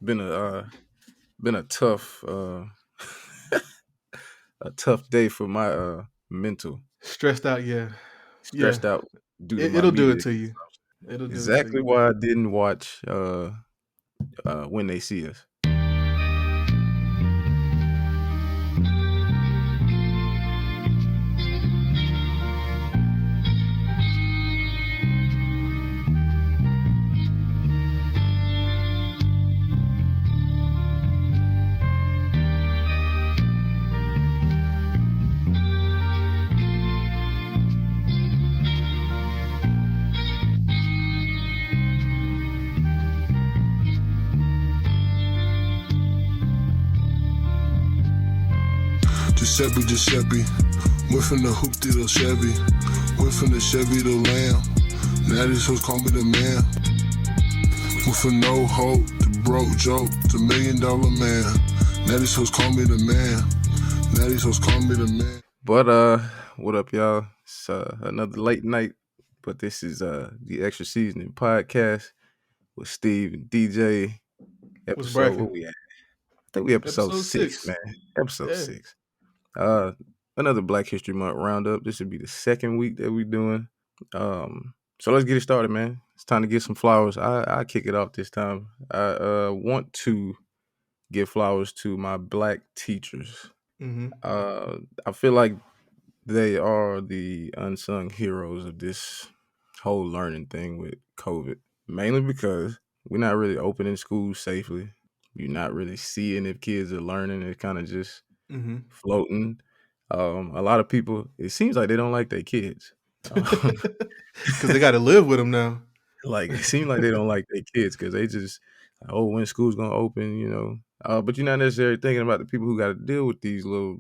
Been a tough a tough day for my mental. Stressed out, yeah. Yeah. Stressed out due to my It'll do it media to you. consumption. It'll do it to Exactly you. why I didn't watch When They See Us. Giuseppe, went from the hoop to the Chevy, went from the Chevy to Lamb. Now these hoes call me the man. Went from no hope to broke joke to $1 million man. Now these hoes call me the man. Now these hoes call me the man. But what up, y'all? It's another late night, but this is the extra seasoning podcast with Steve and DJ. What's Episode bracket? what we at? I think we episode Episode 6, 6. man. Episode Yeah. 6. Another Black History Month roundup. This would be the second week that we're doing. So let's get it started, man. It's time to get some flowers. I kick it off this time. I want to give flowers to my Black teachers. Mm-hmm. I feel like they are the unsung heroes of this whole learning thing with COVID. Mainly because we're not really opening schools safely. You're not really seeing if kids are learning. It's kind of just Mm-hmm. floating. A lot of people, it seems like they don't like their kids. Because they got to live with them now. Like it seems like they don't like their kids because they just, oh, when school's gonna open, But you're not necessarily thinking about the people who got to deal with these little,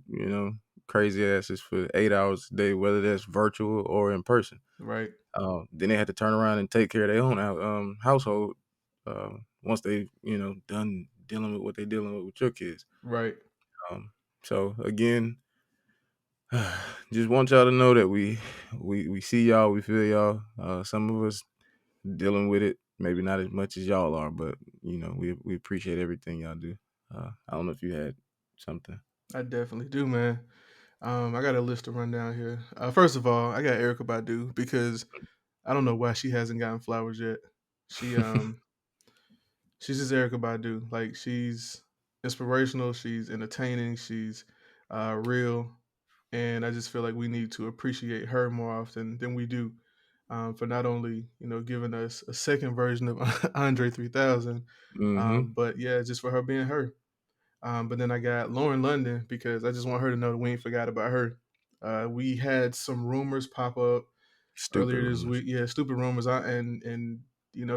crazy asses for 8 hours a day, whether that's virtual or in person. Right. Then they had to turn around and take care of their own household once they, done dealing with what they're dealing with your kids. Right. So again, just want y'all to know that we see y'all, we feel y'all. Some of us dealing with it, maybe not as much as y'all are, but we appreciate everything y'all do. I don't know if you had something. I definitely do, man. I got a list to run down here. First of all, I got Erica Badu because I don't know why she hasn't gotten flowers yet. She she's just Erica Badu. Like she's inspirational, she's entertaining, she's real, and I just feel like we need to appreciate her more often than we do. For not only giving us a second version of Andre 3000, Mm-hmm. but yeah, just for her being her. But then I got Lauren London because I just want her to know that we ain't forgot about her. We had some rumors pop up Stupid earlier this rumors. week. Yeah, stupid rumors. And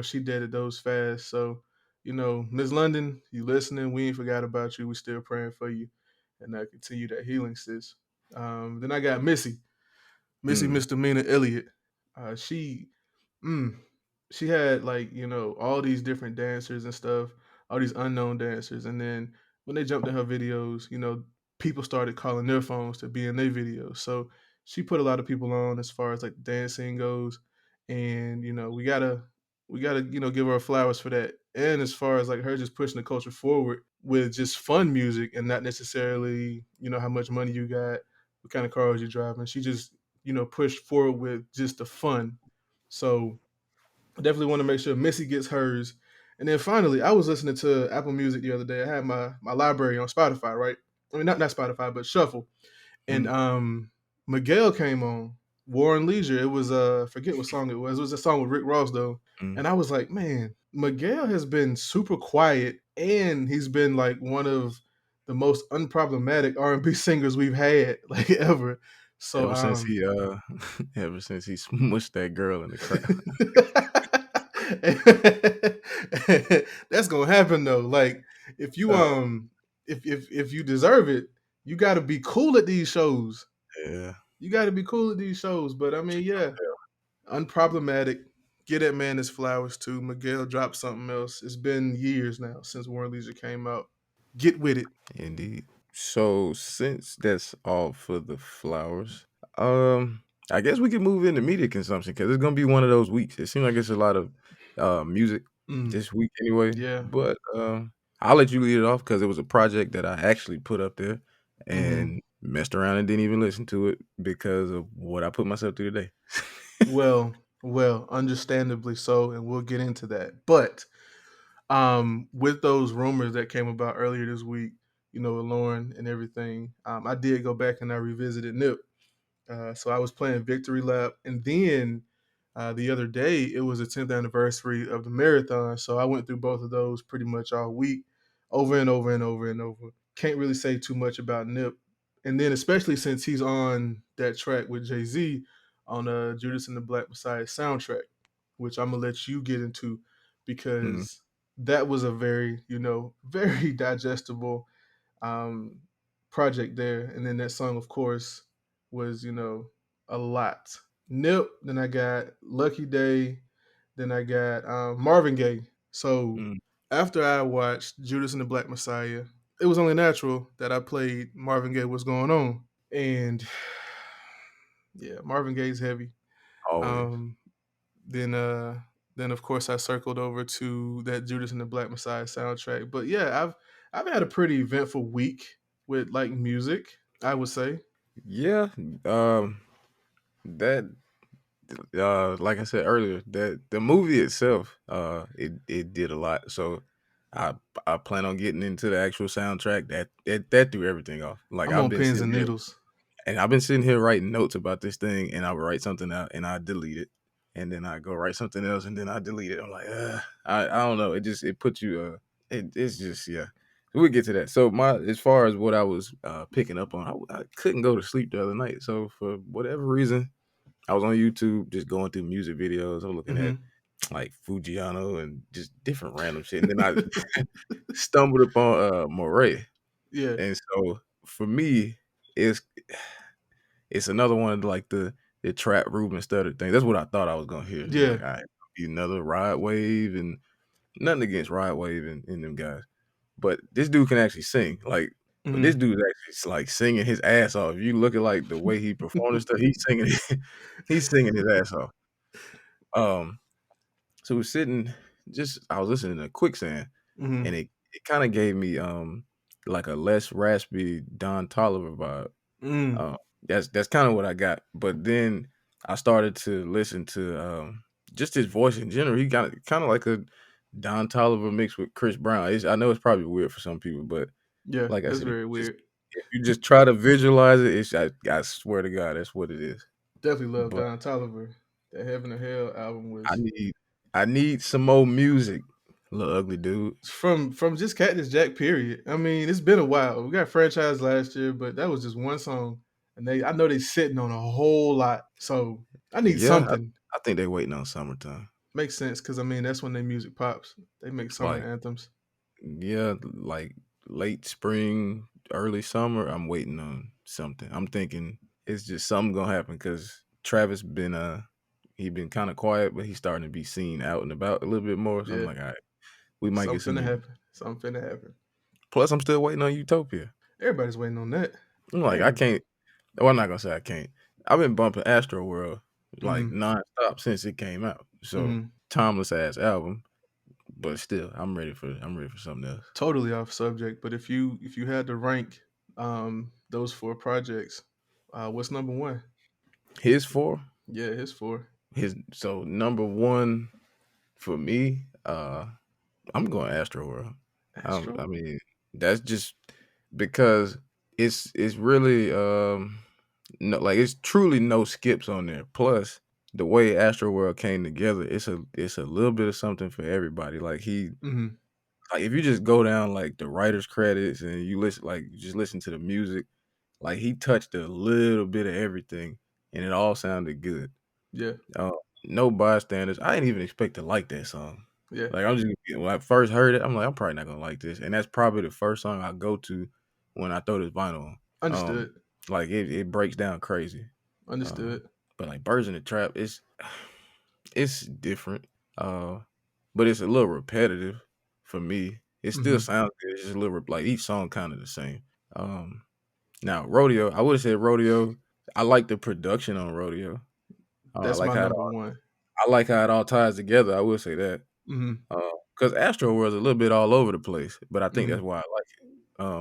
she deaded those fast. So Ms. London, you listening? We ain't forgot about you. We still praying for you, and continue that healing, sis. Then I got Missy Misdemeanor Elliott. She, mm, she had all these different dancers and stuff, all these unknown dancers, and then when they jumped in her videos, people started calling their phones to be in their videos. So she put a lot of people on as far as like dancing goes, and we gotta give her flowers for that. And as far as like her just pushing the culture forward with just fun music and not necessarily how much money you got, what kind of cars you're driving. She just pushed forward with just the fun. So I definitely want to make sure Missy gets hers. And then finally, I was listening to Apple Music the other day. I had my library on Spotify, right? I mean, not Spotify, but Shuffle. And Miguel came on War and Leisure. It was forget what song it was. It was a song with Rick Ross though. And I was like, man, Miguel has been super quiet, and he's been like one of the most unproblematic R&B singers we've had like ever. So Ever since he ever since he smushed that girl in the crowd. that's gonna happen though. Like if you if you deserve it, you got to be cool at these shows. Yeah. You got to be cool at these shows. But I mean, yeah, unproblematic. Get that man his flowers too. Miguel dropped something else. It's been years now since War and Leisure came out. Get with it. Indeed. So since that's all for the flowers, I guess we can move into media consumption because it's gonna be one of those weeks. It seems like it's a lot of music Mm, this week anyway. yeah. But I'll let you lead it off because it was a project that I actually put up there Hmm. and messed around and didn't even listen to it because of what I put myself through today. Well, understandably so, and we'll get into that. But with those rumors that came about earlier this week, with Lauren and everything, I did go back and I revisited Nip. So I was playing Victory Lap, and then the other day it was the 10th anniversary of the marathon. So I went through both of those pretty much all week, over and over and over and over. Can't really say too much about Nip, and then especially since he's on that track with Jay Z on Judas and the Black Messiah soundtrack, which I'm gonna let you get into Mm, because that was a very very digestible um, project there. And then that song, of course, was a lot. Nip. Then I got Lucky Day. Then I got Marvin Gaye. So mm. after I watched Judas and the Black Messiah, it was only natural that I played Marvin Gaye. What's going on? And yeah, Marvin Gaye's heavy. Always. Um, then uh, then of course I circled over to that Judas and the Black Messiah soundtrack. But yeah, I've had a pretty eventful week with like music, I would say. Yeah. That like I said earlier, that the movie itself, it did a lot. So I I plan on getting into the actual soundtrack. That threw everything off. Like I'm I've on been pins sitting and here needles. and I've been sitting here writing notes about this thing, and I would write something out and I delete it, and then I go write something else and then I delete it. I'm like, I don't know. It puts you it's just yeah. We'll get to that. So my as far as what I was picking up on, I couldn't go to sleep the other night. So for whatever reason, I was on YouTube just going through music videos. I'm looking at Hmm. like Fujiano and just different random shit. And then I stumbled upon Moray. Yeah, And so for me, it's it's another one of like the trap Ruben Studdard thing. That's what I thought I was gonna hear. It's yeah. like, all right, be another Ride Wave and nothing against Ride Wave and them guys. But this dude can actually sing. Like this Hmm. dude's actually like singing his ass off. If you look at like the way he performed and stuff, he's singing he's singing his ass off. Um So we're sitting, just I was listening to Quicksand, Hmm. and it kind of gave me like a less raspy Don Toliver vibe. Mm. Uh, that's kind of what I got. But then I started to listen to just his voice in general. He got kind of like a Don Toliver mixed with Chris Brown. I know it's probably weird for some people, but Yeah, like I that's said, very weird. if you just try to visualize it, I swear to God, that's what it is. Definitely love But Don Toliver. That Heaven or Hell album I was need I need some more music, little ugly dude. from just Cactus Jack. Period. I mean, it's been a while. We got franchise last year, but that was just one song, and I know they sitting on a whole lot. So I need Yeah, something. I think they waiting on summertime. Makes sense because I mean that's when their music pops. They make summer Like, anthems. yeah, like late spring, early summer. I'm waiting on something. I'm thinking it's just something gonna happen because Travis been he been kind of quiet, but he's starting to be seen out and about a little bit more. So I'm Yeah, like, all right, we might get something some finna music. happen. Something finna happen. Plus, I'm still waiting on Utopia. Everybody's waiting on that. I'm like, I Everybody. can't. Well, I'm not gonna say I can't. I've been bumping Astro World like Mm-hmm. nonstop since it came out. So Mm-hmm. timeless ass album, but still, I'm ready for something else. Totally off subject, but if you had to rank those four projects, what's number one? His four. Yeah, his four. His so number one for me, I'm going Astro World. Astro. I mean, that's just because it's really no, like it's truly no skips on there. Plus, the way Astro World came together, it's a little bit of something for everybody. Mm-hmm. Like if you just go down like the writer's credits and you listen like you just listen to the music, like he touched a little bit of everything and it all sounded good. Yeah, Uh, no bystanders. I didn't even expect to like that song. yeah. Like I'm just when I first heard it, I'm like, I'm probably not gonna like this, and that's probably the first song I go to when I throw this vinyl on. Um, Understood. like it breaks down crazy. Um, Understood. but like Birds in the Trap, it's different. But it's a little repetitive for me. It still Mm-hmm. sounds good. It's just a little like each song kind of the same. Um, Now Rodeo, I would have said Rodeo. I like the production on Rodeo. I That's like my how number one. I like how it all ties together. I will say that. Mm-hmm. because Astro World's a little bit all over the place, but I think Mm-hmm. that's why I like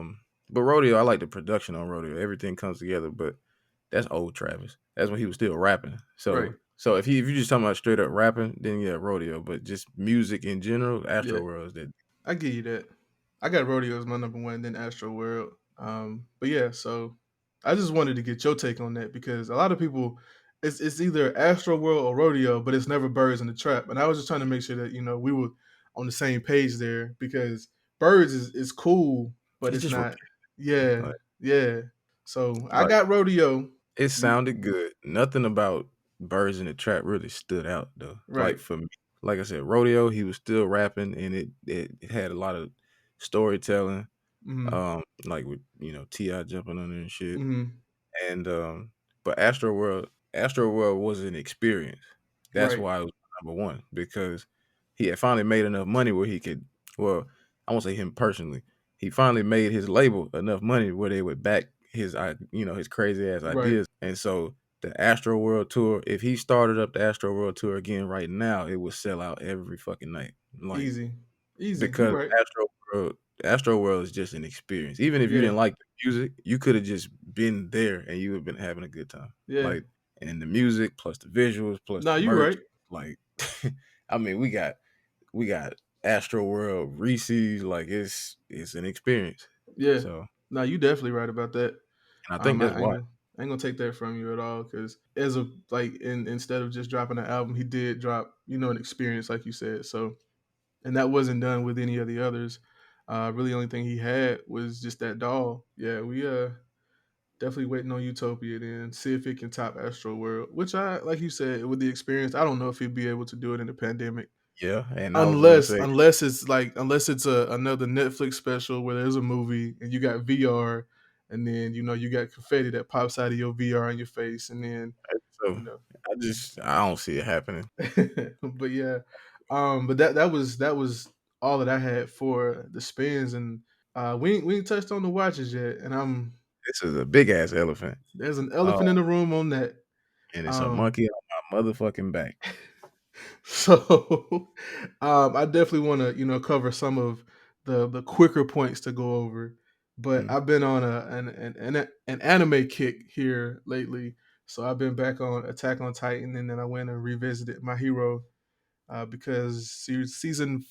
it. But Rodeo, I like the production on Rodeo. Everything comes together, but that's old Travis. That's when he was still rapping. Right. So if you're just talking about straight up rapping, then yeah, Rodeo. But just music in general, Yeah, Astro World is that. I give you that. I got Rodeo as my number one, then Astro World. But yeah, so I just wanted to get your take on that because a lot of people, it's either Astro World or Rodeo, but it's never Birds in the Trap. And I was just trying to make sure that we were on the same page there because Birds is cool, but It's it's just not. Yeah, like, yeah. So I like got Rodeo. it You sounded good. Nothing about Birds in the Trap really stood out though. right. Like for me, like I said, Rodeo, he was still rapping, and it had a lot of storytelling. Mm-hmm. Like with Ti jumping on there and shit. Mm-hmm. And but Astro World was an experience. That's Right. why it was number one because he had finally made enough money where he could. Well, I won't say him personally. He finally made his label enough money where they would back his crazy ass Right. ideas. And so the Astro World tour, if he started up the Astro World tour again right now, it would sell out every fucking night. Like Easy. Easy. You because right. Astro World is just an experience. Even if you Yeah. didn't like the music, you could have just been there and you would have been having a good time. Yeah. Like, and the music plus the visuals plus No, the you merch, right. like, I mean, we got Astro World Reese's. Like, it's an experience. Yeah. So, No, you definitely right about that. and I think that's I ain't why. gonna, I ain't gonna take that from you at all because as a instead of just dropping an album, he did drop an experience like you said. So and that wasn't done with any of the others. Really, the only thing he had was just that doll. Yeah, we definitely waiting on Utopia then see if it can top Astro World. Which I like you said with the experience, I don't know if he'd be able to do it in the pandemic. Yeah, and I was gonna Unless say, unless it's another Netflix special where there's a movie and you got VR and then you got confetti that pops out of your VR in your face and then so you know I don't see it happening. but yeah but that was all that I had for the spins and we ain't touched on the watches yet and This is a big ass elephant. there's an Uh, elephant in the room on that and it's a um monkey on my motherfucking back. So, I definitely want to, cover some of the quicker points to go over. But Mm. I've been on an anime kick here lately, so I've been back on Attack on Titan, and then I went and revisited My Hero because season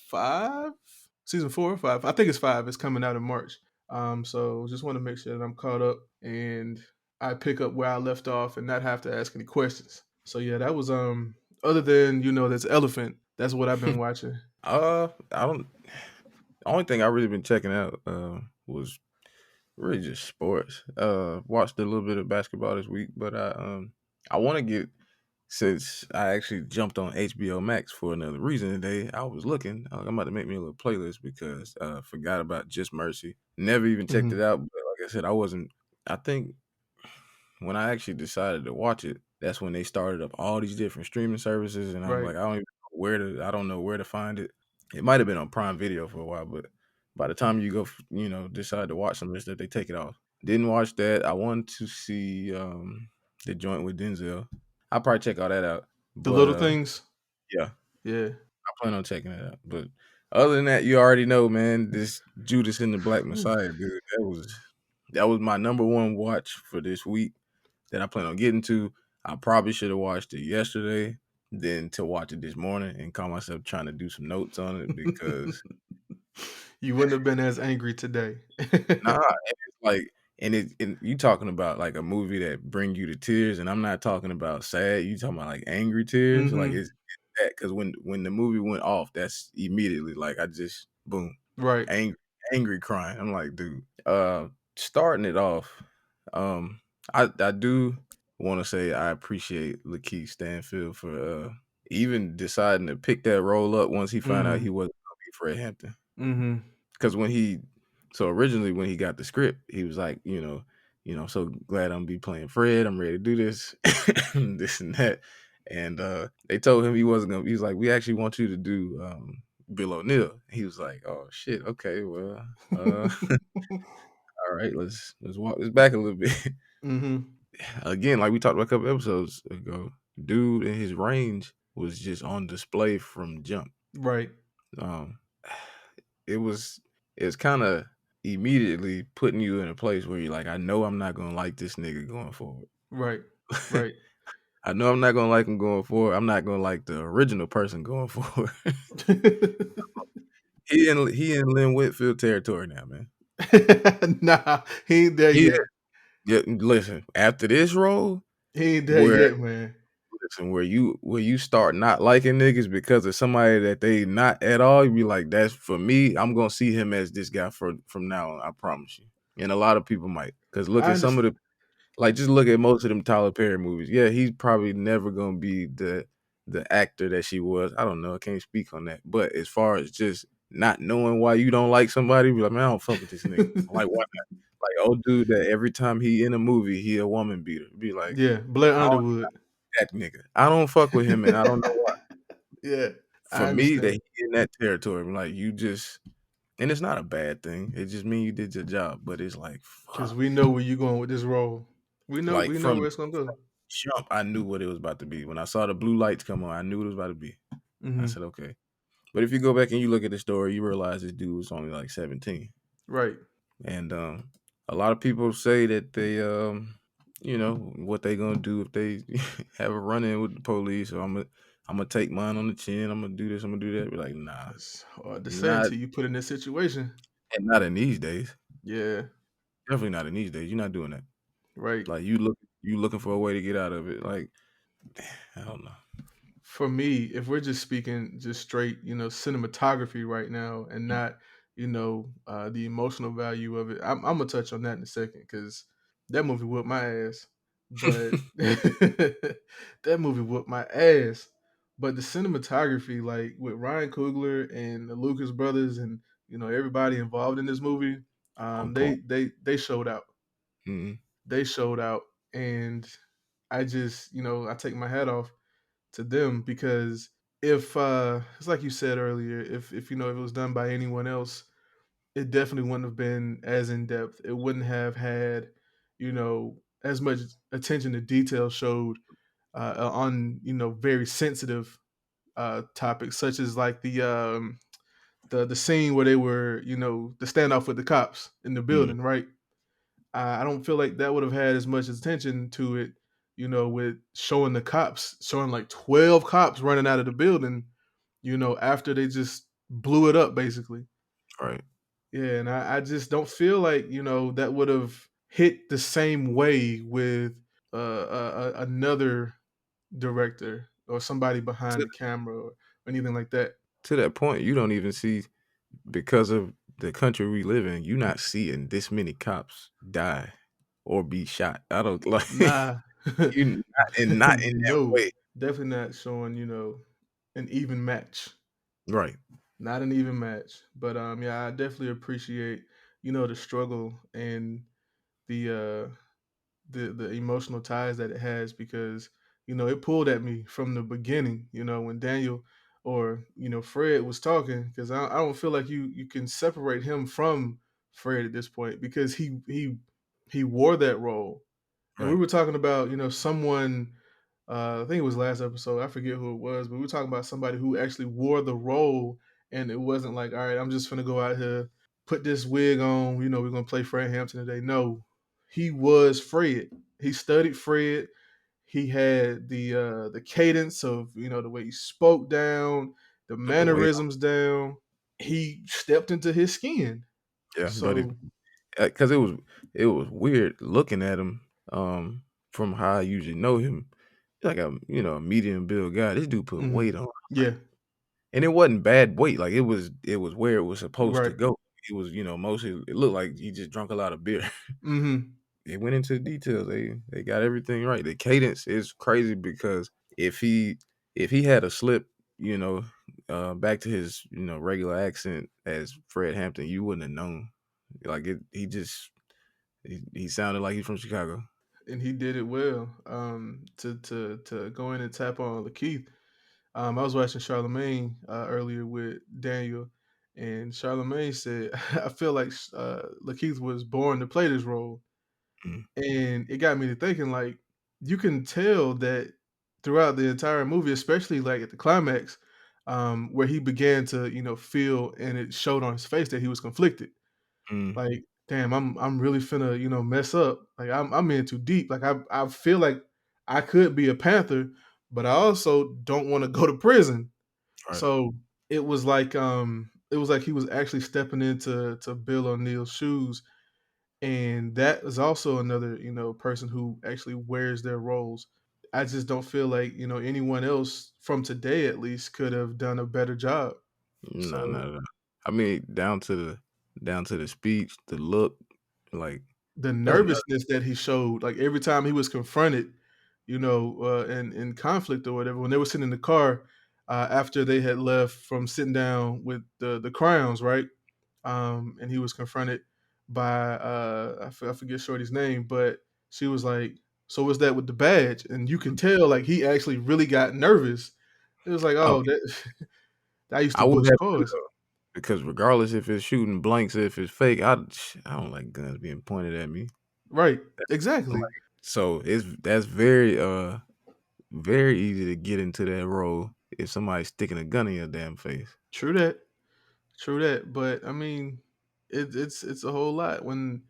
4 or 5, I think it's 5. It's coming out in March. So just want to make sure that I'm caught up and I pick up where I left off and not have to ask any questions. So yeah, that was other than this elephant. That's what I've been watching. I don't. The only thing I really been checking out was really just sports. Watched a little bit of basketball this week, but I want to get since I actually jumped on HBO Max for another reason today. I was looking. I'm about to make me a little playlist because forgot about Just Mercy. Never even checked Hmm. it out. But like I said, I wasn't. I think when I actually decided to watch it, that's when they started up all these different streaming services, and I'm Right. like, I don't know where to find it. It might have been on Prime Video for a while, but by the time you go, decide to watch some of this stuff, they take it off. Didn't watch that. I wanted to see the joint with Denzel. I'll probably check all that out. The But little things. yeah, Yeah. I plan on checking it out. But other than that, you already know, man. This Judas and the Black Messiah, dude. That was my number one watch for this week that I plan on getting to. I probably should have watched it yesterday, then to watch it this morning and call myself trying to do some notes on it because You wouldn't have been as angry today. nah, and it's like and you talking about like a movie that bring you to tears, and I'm not talking about sad. You talking about like angry tears, like Hmm. it's that because when the movie went off, that's immediately like I just boom Right. angry angry crying. I'm like, dude. Starting it off, um, I do want to say I appreciate Lakeith Stanfield for even deciding to pick that role up once he found out he Hmm. wasn't gonna be Fred Hampton. Hmm. Because originally when he got the script, he was like, so glad I'm be playing Fred. I'm ready to do this, this and that. And they told him he wasn't gonna. He was like, we actually want you to do Bill O'Neill. He was like, oh shit, okay, well, all right, let's walk this back a little bit. Hmm. Again, like we talked about a couple episodes ago, dude in his range was just on display from jump. Right. Um, it was it's kind of immediately putting you in a place where you're like, I know I'm not gonna like this nigga going forward. Right. Right. I know I'm not gonna like him going forward. I'm not gonna like the original person going forward. He in Lynn Whitfield territory now, man. Nah, he ain't there He yet. Yeah, listen, after this role, He ain't there where yet, man. listen, where you start not liking niggas because of somebody that they not at all, you be like, that's for me. I'm gonna see him as this guy from now on. I promise you. And a lot of people might, because look I at some of understand. the just look at most of them Tyler Perry movies. Yeah, he's probably never gonna be the actor that she was. I don't know. I can't speak on that. But as far as just not knowing why you don't like somebody, be like, man, I don't fuck with this nigga. Like why not? Like old dude that every time he in a movie, he a woman beater. Be like, Yeah, Blair I don't Underwood. that nigga. I don't fuck with him, and I don't know why. Yeah, For I me, that understand. he in that territory, I'm like you just, and it's not a bad thing. It just means you did your job. But it's like, Because fuck. we know where you going with this role. Like We know from where it's gonna go. jump, I knew what it was about to be. When I saw the blue lights come on, I knew what it was about to be. I Hmm. said, okay. But if you go back and you look at the story, you realize this dude was only like 17. Right. And a lot of people say that they, what they gonna do if they have a run in with the police. Or I'm gonna take mine on the chin. I'm gonna do this. I'm gonna do that. Be like, nah, It's hard to say not until you put in this situation. and not in these days. Yeah. Definitely not in these days. You're not doing that. Right. Like you looking for a way to get out of it. Like I don't know. For me, if we're just speaking just straight, cinematography right now and not, the emotional value of it, I'm gonna touch on that in a second because that movie whooped my ass. But that movie whooped my ass. But the cinematography, like with Ryan Coogler and the Lucas brothers and everybody involved in this movie, On point. they showed out. Mm-hmm. They showed out, and I just I take my hat off to them because if it's like you said earlier, if if it was done by anyone else, it definitely wouldn't have been as in depth. It wouldn't have had as much attention to detail showed on very sensitive topics such as like the scene where they were the standoff with the cops in the Mm-hmm. building, right? I don't feel like that would have had as much attention to it, with showing the cops, showing like 12 cops running out of the building, after they just blew it up, basically. Right. Yeah, and I just don't feel like, that would have hit the same way with another director or somebody behind To, the camera or anything like that. to that point, you don't even see, because of the country we live in, you not seeing this many cops die or be shot. I don't like Nah. you not, and not in that No, way. definitely not showing, an even match. Right. Not an even match. But yeah, I definitely appreciate, the struggle and the the emotional ties that it has because, it pulled at me from the beginning, when Daniel or, Fred was talking, because I don't feel like you can separate him from Fred at this point because he wore that role. And we Right. were talking about, someone I think it was last episode. I forget who it was, but we were talking about somebody who actually wore the role, and it wasn't like, all right, I'm just gonna go out here, put this wig on. We're gonna play Fred Hampton today. No, he was Fred. He studied Fred. He had the cadence of the way he spoke down, the The weight. mannerisms down. He stepped into his skin. Yeah, but So because it was weird looking at him from how I usually know him. Like a medium build guy. This dude put mhm. weight on. Yeah, And it wasn't bad weight. Like it was where it was supposed to right. go. It was, mostly it looked like he just drunk a lot of beer. Hmm. They went into the details. They got everything right. The cadence is crazy because if he had a slip, you know, back to his regular accent as Fred Hampton, you wouldn't have known. Like he sounded like he's from Chicago. And he did it well. To go in and tap on Lakeith. I was watching Charlemagne earlier with Daniel, and Charlemagne said, "I feel like Lakeith was born to play this role," Mm, and it got me to thinking. Like, you can tell that throughout the entire movie, especially like at the climax. where he began to feel, and it showed on his face that he was conflicted. Mm, Like, damn, I'm really finna mess up. Like I'm in too deep. Like I feel like I could be a Panther, but I also don't want to go to prison. right. So it was like he was actually stepping into Bill O'Neill's shoes, and that is also another person who actually wears their roles. I just don't feel like anyone else from today at least could have done a better job. No, So no, no. I mean, down to the speech, the look, like the that's another. nervousness that he showed, like every time he was confronted, in conflict or whatever, when they were sitting in the car after they had left from sitting down with the Crowns, right? And he was confronted by I forget Shorty's name, but she was like, "So what's that with the badge?" And you can tell like he actually really got nervous. It was like, Oh, "Oh, that I used I to would bust have to cars." because regardless if it's shooting blanks, if it's fake, I don't like guns being pointed at me. Right, Like, exactly. so that's very easy to get into that role if somebody's sticking a gun in your damn face. True that. True that, but I mean, it's a whole lot when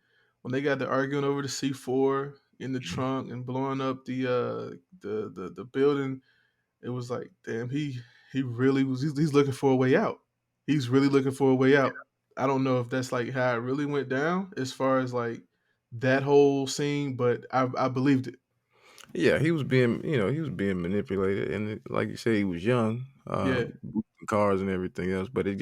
they got to arguing over the C4 in the Mhm. trunk and blowing up the building. It was like, damn, he really was. He's looking for a way out. He's really looking for a way out. I don't know if that's like how it really went down as far as like that whole scene, but I believed it. Yeah, he was being manipulated, and like you said, he was young, Yeah. boosting cars and everything else. But it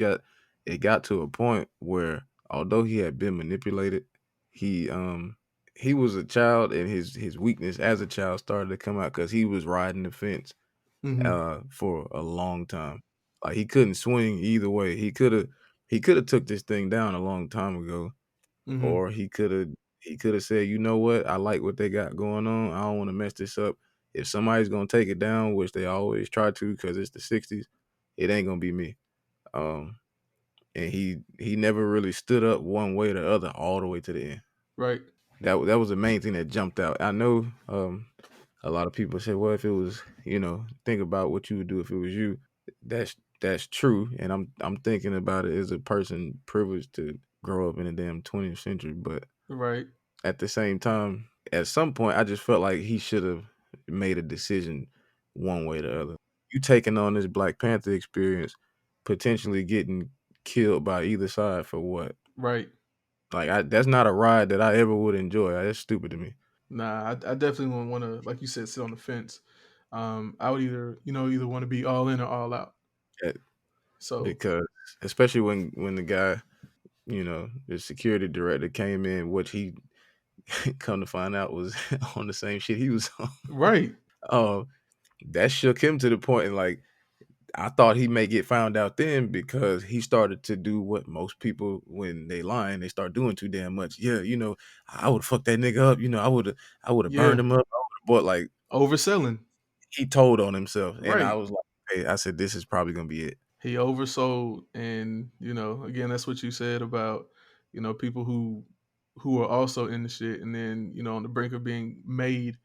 got to a point where, although he had been manipulated, he um he was a child, and his weakness as a child started to come out because he was riding the fence Mm-hmm. for a long time. Like he couldn't swing either way. He could have took this thing down a long time ago, Mm-hmm. or he could have said, you know what, I like what they got going on. I don't want to mess this up. If somebody's gonna take it down, which they always try to, because it's the '60s, it ain't gonna be me. Um, and he never really stood up one way or the other all the way to the end. Right. That was the main thing that jumped out. I know a lot of people say, well, if it was, think about what you would do if it was you. That's true, and I'm thinking about it as a person privileged to grow up in the damn 20th century. But Right. at the same time, at some point, I just felt like he should have made a decision one way or the other. You taking on this Black Panther experience, potentially getting killed by either side for what? Right. Like, that's not a ride that I ever would enjoy. That's stupid to me. Nah, I definitely wouldn't want to, like you said, sit on the fence. I would either want to be all in or all out. Eh, So Because especially when the guy, the security director came in, which he come to find out was on the same shit he was on. right, Um, that shook him to the point, and like I thought he may get found out then because he started to do what most people when they lying, they start doing too damn much. Yeah, I would have fucked that nigga up. I would have burned yeah, him up. I would have bought like overselling. he told on himself, and I Right, was like, hey, I said this is probably gonna be it. he oversold, and again, that's what you said about people who are also in the shit, and then on the brink of being made.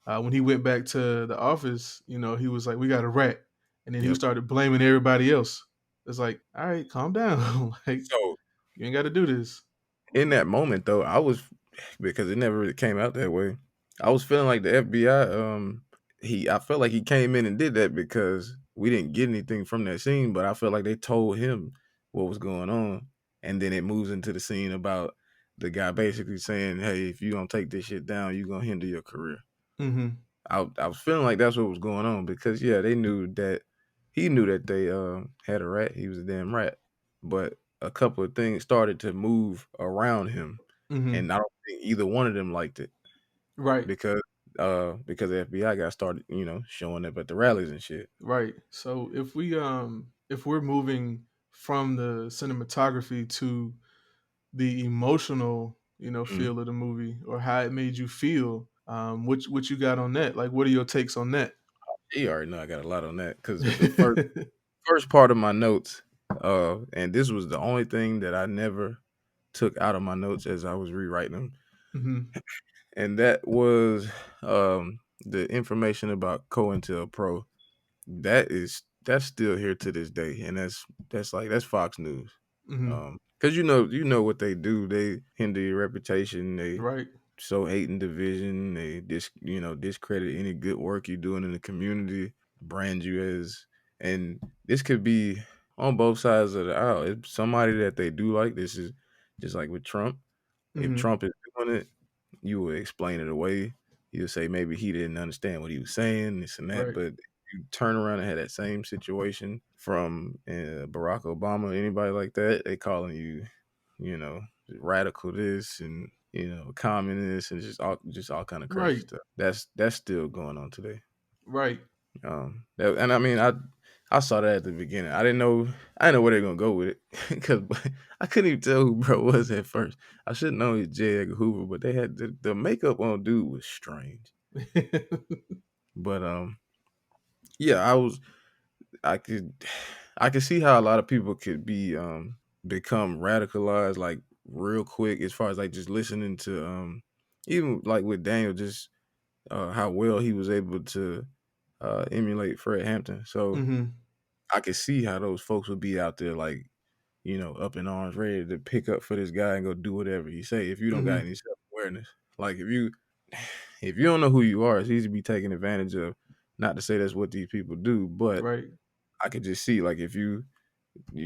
When he went back to the office, he was like, "We got a rat," and then he Yep. started blaming everybody else. It's like, all right, calm down. Like, So you ain't got to do this. in that moment though, I was because it never really came out that way. I was feeling like the FBI, I felt like he came in and did that because we didn't get anything from that scene, but I felt like they told him what was going on, and then it moves into the scene about the guy basically saying, "Hey, if you don't take this shit down, you're gonna hinder your career." Mm-hmm. I was feeling like that's what was going on because yeah, they knew that he knew that they had a rat. He was a damn rat, but a couple of things started to move around him, Mm-hmm. and I don't think either one of them liked it Right. because the FBI got started, showing up at the rallies and shit. Right. So if we're moving from the cinematography to the emotional, Mm. feel of the movie or how it made you feel, what you got on that? Like what are your takes on that? He already know I got a lot on that because the first part of my notes, and this was the only thing that I never took out of my notes as I was rewriting them, hmm and that was the information about COINTELPRO. That is that's still here to this day, and that's Fox News. Hmm. Because you know what they do. They hinder your reputation. They Right. sow hate and division. They discredit any good work you're doing in the community. Brand you as, and this could be on both sides of the aisle. If somebody that they do like, this is just like with Trump. If Hmm. Trump is doing it, you would explain it away. You'd say maybe he didn't understand what he was saying, this and that. Right. But you turn around and have that same situation from Barack Obama, anybody like that, they calling you, you know, radical this and communist and just all kind of crazy Right. stuff. That's still going on today. Right. And I mean, I saw that at the beginning. I didn't know where they're gonna go with it because I couldn't even tell who bro was at first. I should know he's J. Edgar Hoover, but they had the makeup on dude was strange. But yeah, I could I could see how a lot of people could be become radicalized like real quick as far as like just listening to even like with Daniel just how well he was able to emulate Fred Hampton. So Hmm. I could see how those folks would be out there like, up in arms, ready to pick up for this guy and go do whatever he say. If you don't got Hmm. any self awareness, like if you don't know who you are, it's easy to be taken advantage of. Not to say that's what these people do, but Right. I could just see like if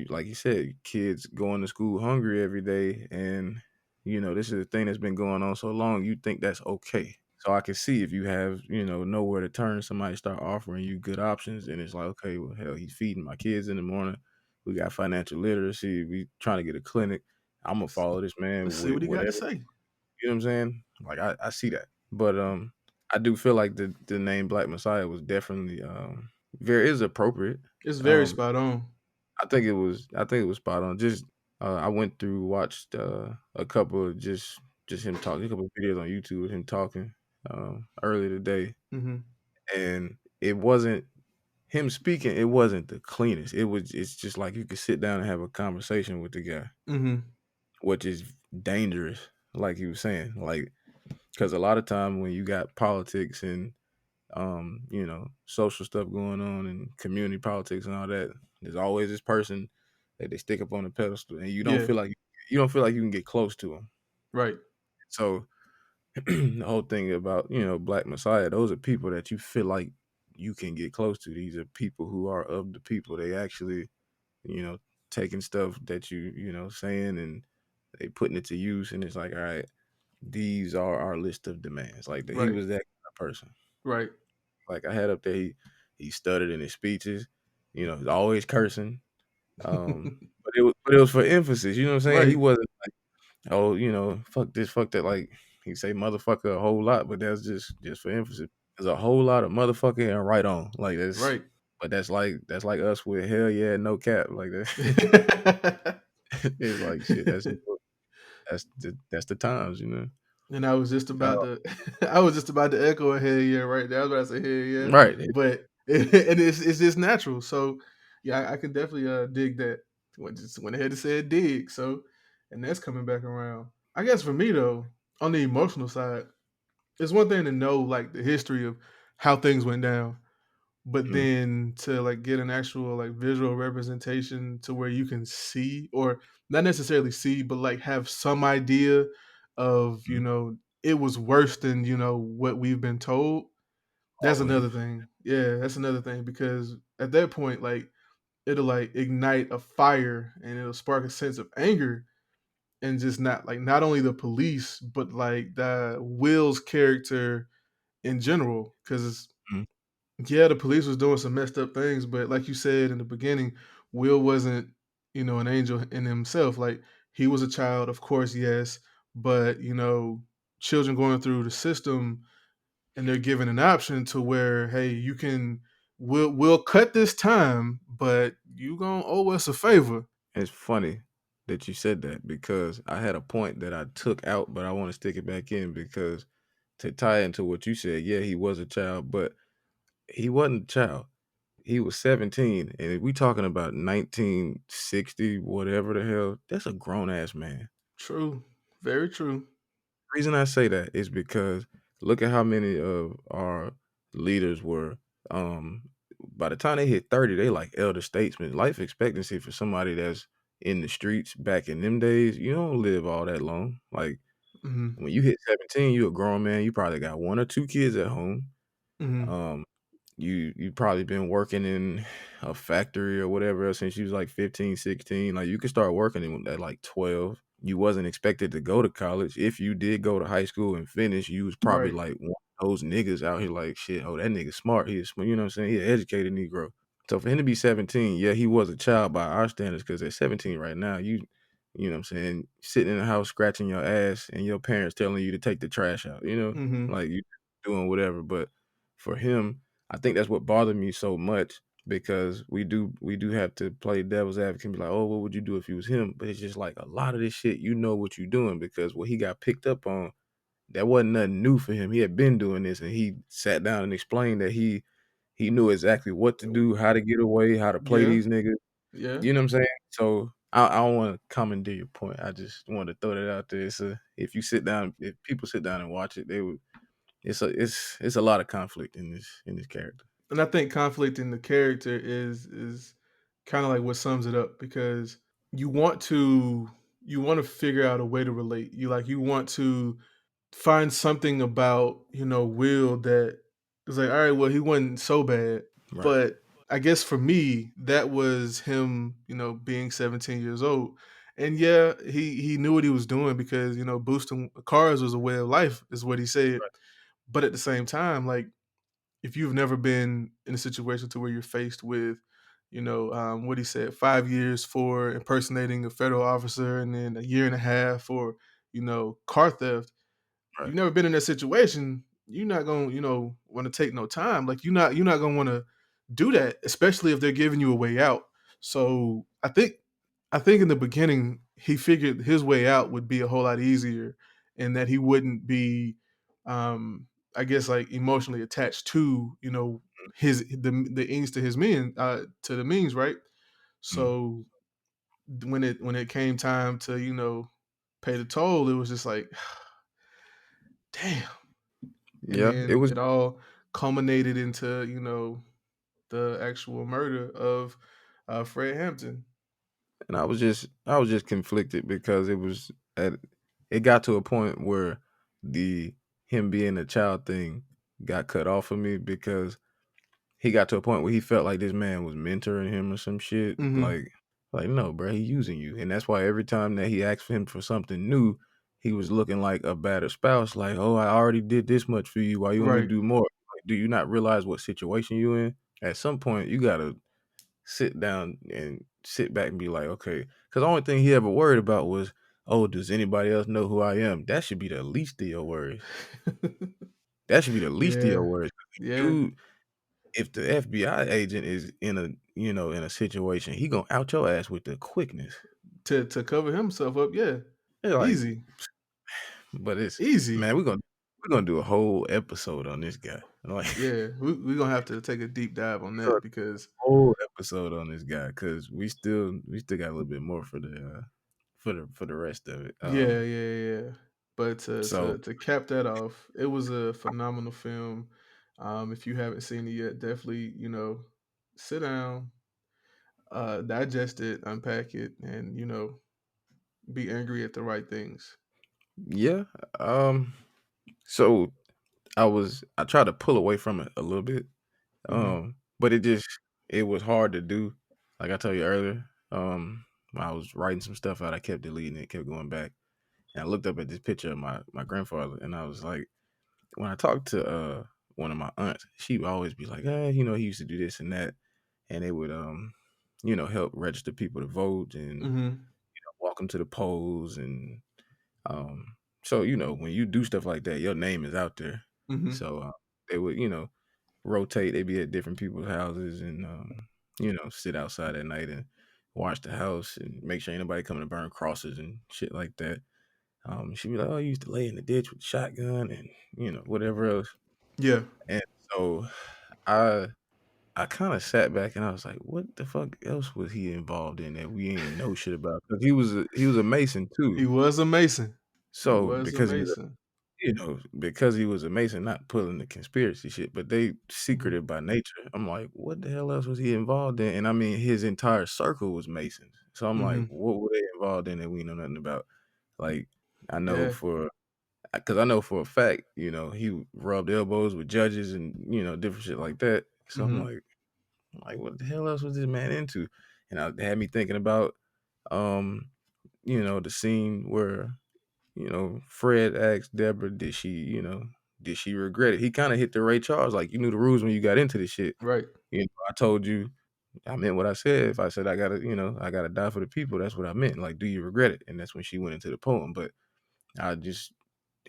like you said, kids going to school hungry every day, and this is a thing that's been going on so long. You think that's okay? So I can see if you have nowhere to turn, somebody start offering you good options, and it's like, okay, well, hell, he's feeding my kids in the morning. We got financial literacy. We trying to get a clinic. I'm gonna follow this man Let's see with what he got to whatever. say. You know what I'm saying? Like I see that, but I do feel like the name Black Messiah was definitely very is appropriate. It's very Um, spot on. I think it was spot on. Just I went through watched a couple of just him talking, a couple of videos on YouTube with him talking earlier today, Hmm. and it wasn't him speaking. It wasn't the cleanest. It's just like you could sit down and have a conversation with the guy, Hmm. which is dangerous. Like he was saying, like because a lot of time when you got politics and social stuff going on and community politics and all that, there's always this person that they stick up on the pedestal, and Yeah. you don't feel like you can get close to them. Right. So the whole thing about Black Messiah, those are people that you feel like you can get close to. These are people who are of the people. They actually you know taking stuff that saying and they putting it to use, and it's like, all right, these are our list of demands. Like he Right. was that kind of person. Right. Like I had up there, he stuttered in his speeches. He's always cursing. But it was for emphasis. You know what I'm saying? He Right. wasn't like, oh, fuck this, fuck that. Like he say motherfucker a whole lot, but that's just for emphasis. There's a whole lot of motherfucker and right on. Like that's, Right. but that's like us with hell yeah, no cap. Like that. It's like shit. That's the times. And I was just Uh, about to, I was just about to echo a hell yeah right there. I was about to say hell yeah, right. but and it's just natural. So yeah, I can definitely dig that. Just went ahead and said dig. So, and that's coming back around. I guess for me though, on the emotional side, it's one thing to know like the history of how things went down, but Mm, then to like get an actual like visual representation to where you can see, or not necessarily see, but like have some idea of mm. it was worse than what we've been told. That's Always. another thing. Yeah, that's another thing, because at that point like it'll like ignite a fire and it'll spark a sense of anger, and just not only the police but like the Will's character in general, because Mm. yeah, the police was doing some messed up things, but like you said in the beginning, Will wasn't, an angel in himself. Like he was a child, of course, yes, but children going through the system and they're given an option to where, hey, we'll cut this time, but you gonna owe us a favor. It's funny that you said that because I had a point that I took out, but I want to stick it back in because to tie into what you said, yeah, he was a child, but he wasn't a child. He was 17, and if we talking about 1960, whatever the hell, that's a grown ass man. True, very true. Reason I say that is because look at how many of our leaders were um by the time they hit 30, they like elder statesmen. Life expectancy for somebody that's in the streets back in them days, you don't live all that long. Like Mhm. when you hit 17, you a grown man. You probably got one or two kids at home. Mhm. Um, you probably been working in a factory or whatever else since you was like 15, 16. Like you could start working at like 12. You wasn't expected to go to college. If you did go to high school and finish, you was probably Right. like one of those niggas out here like shit. Oh, that nigga smart. He is smart. You know what I'm saying? He an educated Negro. So for him to be 17, yeah, he was a child by our standards because at 17 right now, you know what I'm saying, sitting in the house scratching your ass and your parents telling you to take the trash out, Mhm. like you doing whatever. But for him, I think that's what bothered me so much because we do have to play devil's advocate and be like, oh, what would you do if you was him? But it's just like a lot of this shit, you know what you're doing because what he got picked up on, that wasn't nothing new for him. He had been doing this and he sat down and explained that he knew exactly what to do, how to get away, how to play Yeah. these niggas. Yeah. You know what I'm saying? So I don't want to commandeer your point. I just want to throw that out there. If people sit down and watch it, they would. It's a lot of conflict in this character. And I think conflict in the character is kind of like what sums it up because you want to you want to figure out a way to relate. You want to find something about, Will that is like, all right, well, he wasn't so bad. Right, But I guess for me, that was him, being 17 years old. And yeah, he knew what he was doing because, boosting cars was a way of life, is what he said. right, But at the same time, like if you've never been in a situation to where you're faced with, what he said, 5 years for impersonating a federal officer and then a year and a half for, car theft. right. You've never been in that situation, you're not gonna, want to take no time. Like you're not gonna want to do that, especially if they're giving you a way out. So I think in the beginning he figured his way out would be a whole lot easier, and that he wouldn't be, um, I guess, like emotionally attached to, the ends to his men, to the means, right? Mm. So when it came time to, pay the toll, it was just like, damn. And Yeah, it then was, it all culminated into, the actual murder of Fred Hampton. and I was just conflicted because it got to a point where the him being a child thing got cut off for me because he got to a point where he felt like this man was mentoring him or some shit. Hmm. Like no, bro, he using you, and that's why every time that he asked for him for something new, he was looking like a better spouse. Like, oh, I already did this much for you. Why you want me to Right. do more? Like, do you not realize what situation you in? At some point, you gotta sit down and sit back and be like, okay, because the only thing he ever worried about was, oh, does anybody else know who I am? That should be the least of your worries. That should be the least of Yeah. your worries. Yeah. Dude, if the FBI agent is in a situation, he gonna out your ass with the quickness. To cover himself up. Yeah. They're like, Easy. but it's Easy. man, we're gonna do a whole episode on this guy. Like Yeah. We're gonna have to take a deep dive on we're gonna that do because a whole episode on this guy because we still got a little bit more for the rest of it. yeah, yeah, yeah. But to So to to cap that off, it was a phenomenal film. If you haven't seen it yet, definitely, sit down, digest it, unpack it, and be angry at the right things. yeah, um, so I tried to pull away from it a little bit, Hmm. but it was hard to do. Like I told you earlier, when I was writing some stuff out, I kept deleting it, kept going back, and I looked up at this picture of my grandfather, and I was like, when I talked to one of my aunts, she would always be like, he used to do this and that, and they would help register people to vote and Hmm. walk them to the polls, and um, so when you do stuff like that, your name is out there. Hmm. So they would rotate. They'd be at different people's houses and sit outside at night and watch the house and make sure ain't nobody coming to burn crosses and shit like that. She'd be like, "Oh, you used to lay in the ditch with a shotgun and whatever else." Yeah. And so I I kind of sat back and I was like, "What the fuck else was he involved in that we ain't know shit about?" Because he was a Mason He too. was a Mason. He So was a because he was Mason. because he was a Mason, not pulling the conspiracy shit, but they Mhm. secretive by nature. I'm like, what the hell else was he involved in? And I mean, his entire circle was Masons. So I'm like, Mhm. what were they involved in that we know nothing about? Like, I know Yeah. for because I know for a fact, he rubbed elbows with judges and different shit like that. So Mhm. I'm like, what the hell else was this man into? And it had me thinking about, um, the scene where Fred asked Deborah, did she regret it? He kind of hit the Ray Charles, like, you knew the rules when you got into this shit. Right. I told you, I meant what I said. If I said I gotta die for the people, that's what I meant. Like, do you regret it? And that's when she went into the poem. But I just,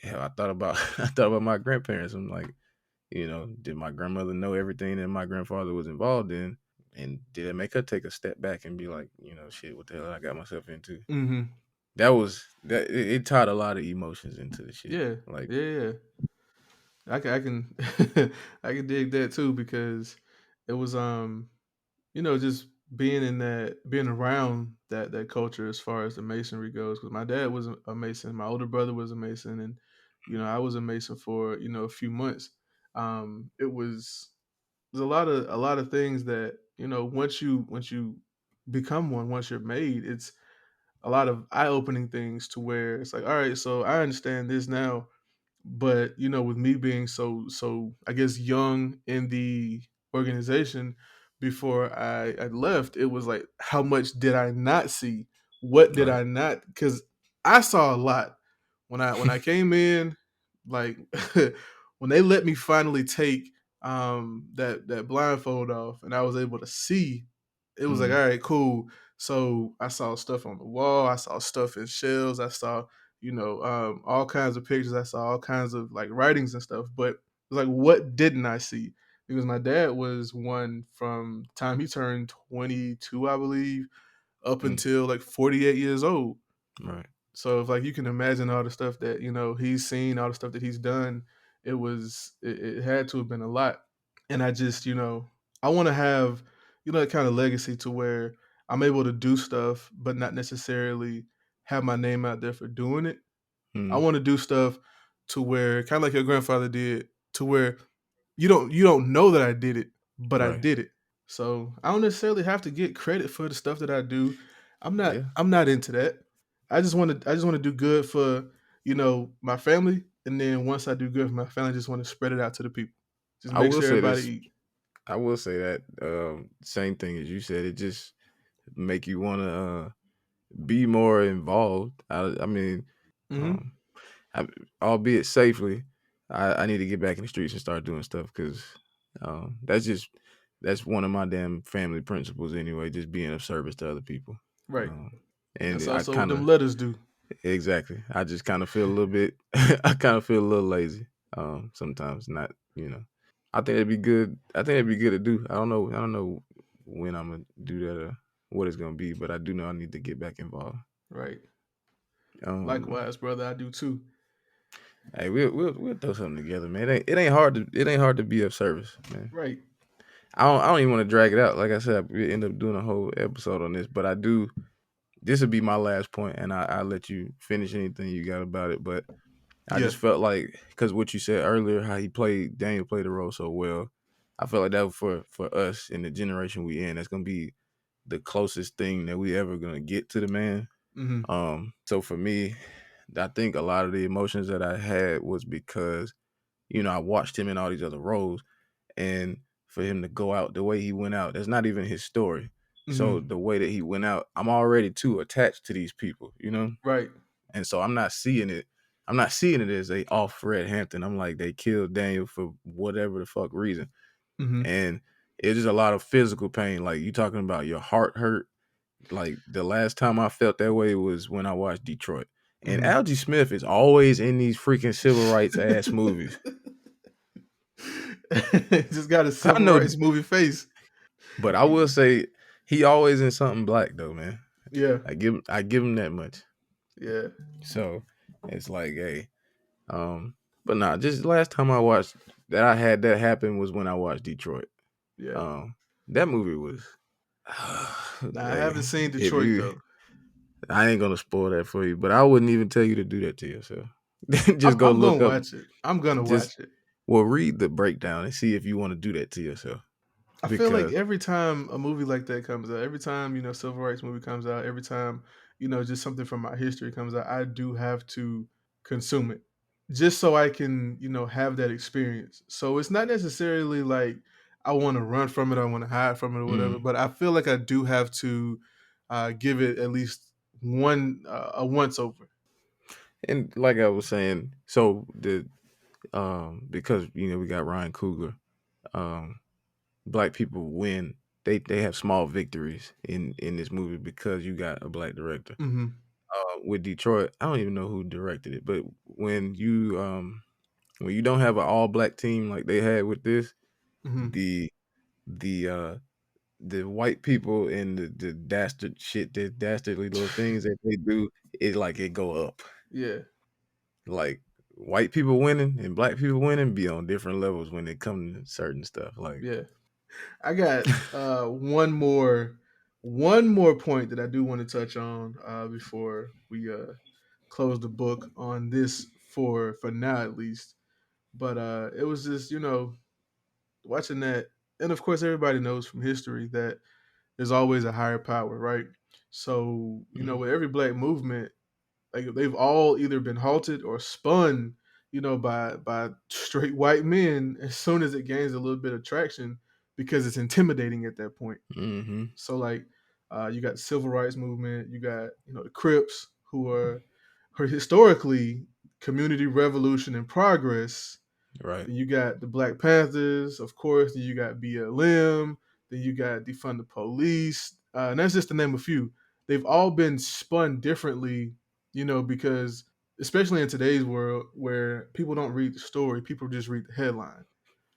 hell, I thought about, I thought about my grandparents. I'm like, did my grandmother know everything that my grandfather was involved in? And did it make her take a step back and be like, shit, what the hell I got myself into? Mhm. It tied a lot of emotions into the shit. Yeah. Like, Yeah. Yeah. I can I can dig that too because it was just being around that culture as far as the masonry goes because my dad was a mason, my older brother was a mason, and I was a mason for a few months. It was there's a lot of things that once you become one, once you're made, it's a lot of eye-opening things to where it's like, all right, so I understand this now, but with me being so I guess young in the organization before I left, it was like, how much did I not see? What did right. I not? Because I saw a lot when I came in, like when they let me finally take that blindfold off and I was able to see. It was like, all Mm, right, cool. So I saw stuff on the wall, I saw stuff in shelves, I saw all kinds of pictures. I saw all kinds of like writings and stuff. But it was like, what didn't I see? Because my dad was one from the time he turned 22, I believe, up mm, until like 48 years old. right. So if like you can imagine all the stuff that he's seen, all the stuff that he's done, it had to have been a lot. And I just I want to have that kind of legacy to where I'm able to do stuff, but not necessarily have my name out there for doing it. I Mm, want to do stuff to where kind of like your grandfather did, to where you don't know that I did it, but I right. did it. So I don't necessarily have to get credit for the stuff that I do. I'm not Yeah. I'm not into that. I just want to do good for my family, and then once I do good for my family, I just want to spread it out to the people. Just I make will sure say everybody this. eat. I will say that same thing as you said. It just make you want to be more involved. I mean, Hmm. um, I, albeit safely, I need to get back in the streets and start doing stuff because that's one of my damn family principles anyway. Just being of service to other people. Right. Um, That's and I also what kind them of letters do. exactly. I just kind of feel a little bit. I kind of feel a little lazy. Sometimes not. I think it'd be good. I think it'd be good to do. I don't know. I don't know when I'm gonna do that or what it's gonna be, but I do know I need to get back involved. Right. Um, Likewise, brother, I do too. hey, we'll throw something together, man. It ain't hard to be of service, man. Right. I don't even want to drag it out. Like I said, we end up doing a whole episode on this, but I do. This would be my last point, and I'll let you finish anything you got about it. But I Yeah. just felt like because what you said earlier, how Daniel played the role so well. I felt like that for us in the generation we in, that's gonna be the closest thing that we ever gonna get to the man. Hmm. So for me, I think a lot of the emotions that I had was because I watched him in all these other roles, and for him to go out the way he went out, that's not even his story. So Hmm. the way that he went out, I'm already too attached to these people. Right. And so I'm not seeing it. I'm not seeing it as they off Fred Hampton. I'm like they killed Daniel for whatever the fuck reason, Hmm. and it's just a lot of physical pain. Like you talking about your heart hurt. Like the last time I felt that way was when I watched Detroit. And Hmm. Algie Smith is always in these freaking civil rights ass movies. Just got a I civil know, rights movie face. but I will say he always in something black though, man. Yeah. I give him that much. Yeah. So it's like, hey, but nah, just last time I watched that I had that happen was when I watched Detroit. Yeah. Um, that movie was, Now I hey, haven't seen if Detroit you, though. I ain't gonna spoil that for you, but I wouldn't even tell you to do that to yourself. Just go I'm gonna look up. watch it. I'm gonna Just watch it. well, read the breakdown and see if you want to do that to yourself. I feel like Because every time a movie like that comes out, every time civil rights movie comes out, every time just something from my history comes out, I do have to consume it just so I can have that experience. So it's not necessarily like I want to run from it, I want to hide from it or whatever, mm, but I feel like I do have to give it at least one a once over. and like I was saying, so the because we got Ryan Coogler, um, black people win. They have small victories in this movie because you got a black director. Hmm. With Detroit, I don't even know who directed it, but when you don't have an all black team like they had with this, Hmm. the the the white people and the dastardly little things that they do, it like it go up. Yeah, Like white people winning and black people winning be on different levels when it comes to certain stuff. Like yeah. I got one more point that I do want to touch on before we close the book on this for now at least. But it was just watching that, and of course everybody knows from history that there's always a higher power, right? So mm, with every black movement, like they've all either been halted or spun, by straight white men as soon as it gains a little bit of traction because it's intimidating at that point. mm-hmm, So like you got the civil rights movement, you got the Crips who are historically community revolution and progress. right, Then you got the Black Panthers, of course. Then you got BLM. Then you got defund the police, and that's just to name a few. They've all been spun differently, because especially in today's world where people don't read the story, people just read the headline.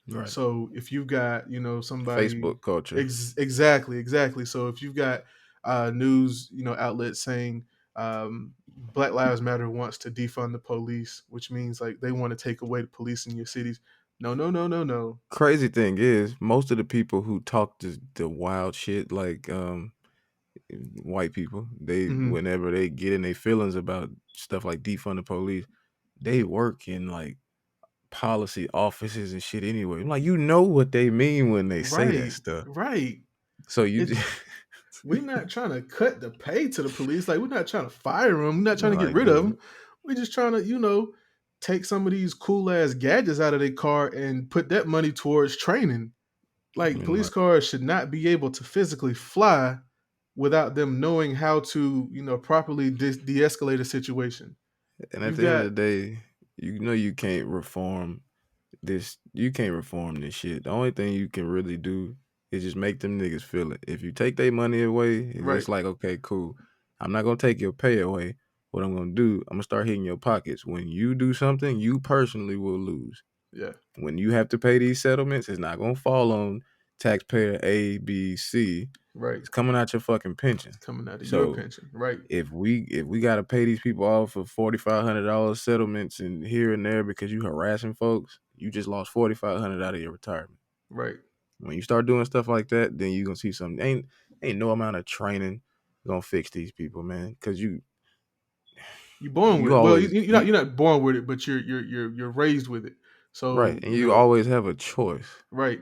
right. So if you've got somebody Facebook culture. exactly. So if you've got news outlets saying Black Lives Matter wants to defund the police, which means like they want to take away the police in your cities. No, no, no, no, no. Crazy thing is, most of the people who talk the wild shit, like white people, they Hmm. whenever they get in their feelings about stuff like defund the police, they work in like policy offices and shit anyway. I'm like, what they mean when they say that Right, stuff. right. So you It's we're not trying to cut the pay to the police. Like we're not trying to fire them. We're not trying to get like, rid of dude, them. We're just trying to take some of these cool ass gadgets out of their car and put that money towards training. Like and police like, cars should not be able to physically fly without them knowing how to properly de-escalate a situation. and at You've the end of got the day, you can't reform this. You can't reform this shit. The only thing you can really do is just make them niggas feel it. If you take their money away, it's right. just like, okay, cool. I'm not gonna take your pay away. What I'm gonna do, I'm gonna start hitting your pockets. When you do something, you personally will lose. Yeah. When you have to pay these settlements, it's not gonna fall on taxpayer A, B, C. Right. It's coming out your fucking pension. It's coming out of your So pension. Right. if we gotta pay these people off for $4,500 settlements and here and there because you harassing folks, you just lost $4,500 out of your retirement. Right. When you start doing stuff like that, then you gonna see something. Ain't no amount of training gonna fix these people, man. Cause You're born you with it. Well, always you're not born with it, but you're raised with it. right, So and you always have a choice. right,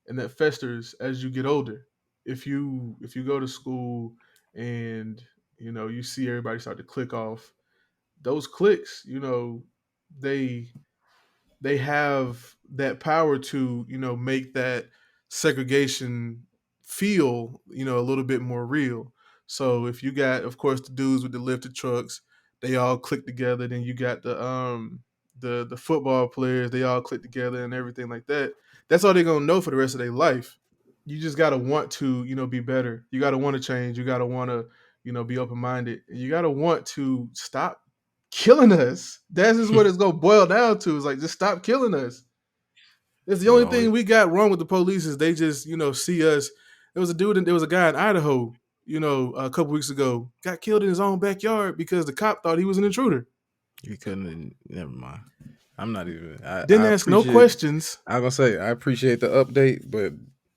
and that festers as you get older. If you go to school and you see everybody start to click off, those clicks, they they have that power to make that segregation feel a little bit more real. So if you got, of course, the dudes with the lifted trucks, they all click together. Then you got the football players, they all click together and everything like that. That's all they're gonna know for the rest of their life. You just gotta want to be better. You gotta want to change. You gotta want to be open minded. You gotta want to stop killing us. That's just what it's gonna boil down to. Is like just stop killing us. It's the You only always thing we got wrong with the police is they just see us. There was a guy in Idaho, a couple weeks ago, got killed in his own backyard because the cop thought he was an intruder. you couldn't never mind. I'm not even I Didn't ask no appreciate questions. I'm gonna say I appreciate the update, but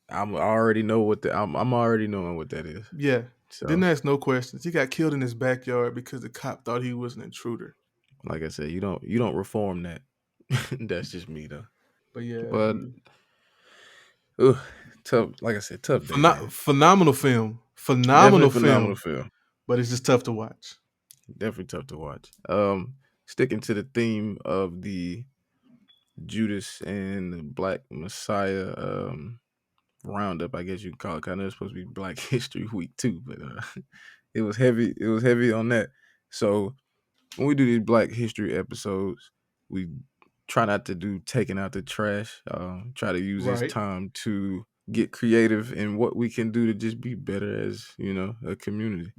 I already know I'm already knowing what that is. Yeah, So didn't ask no questions. He got killed in his backyard because the cop thought he was an intruder. Like I said, you don't reform that. That's just me though. But yeah, But ugh, tough. Like I said, tough day, man. phenomenal film, Definitely phenomenal phenomenal film. film. But it's just tough to watch. Definitely tough to watch. Sticking to the theme of the Judas and the Black Messiah roundup, I guess you can call it. 'Cause I know it's supposed to be Black History Week too, but it was heavy. It was heavy on that. So when we do these Black History episodes, we try not to do taking out the trash. Try to use this Right. time to get creative in what we can do to just be better as a community.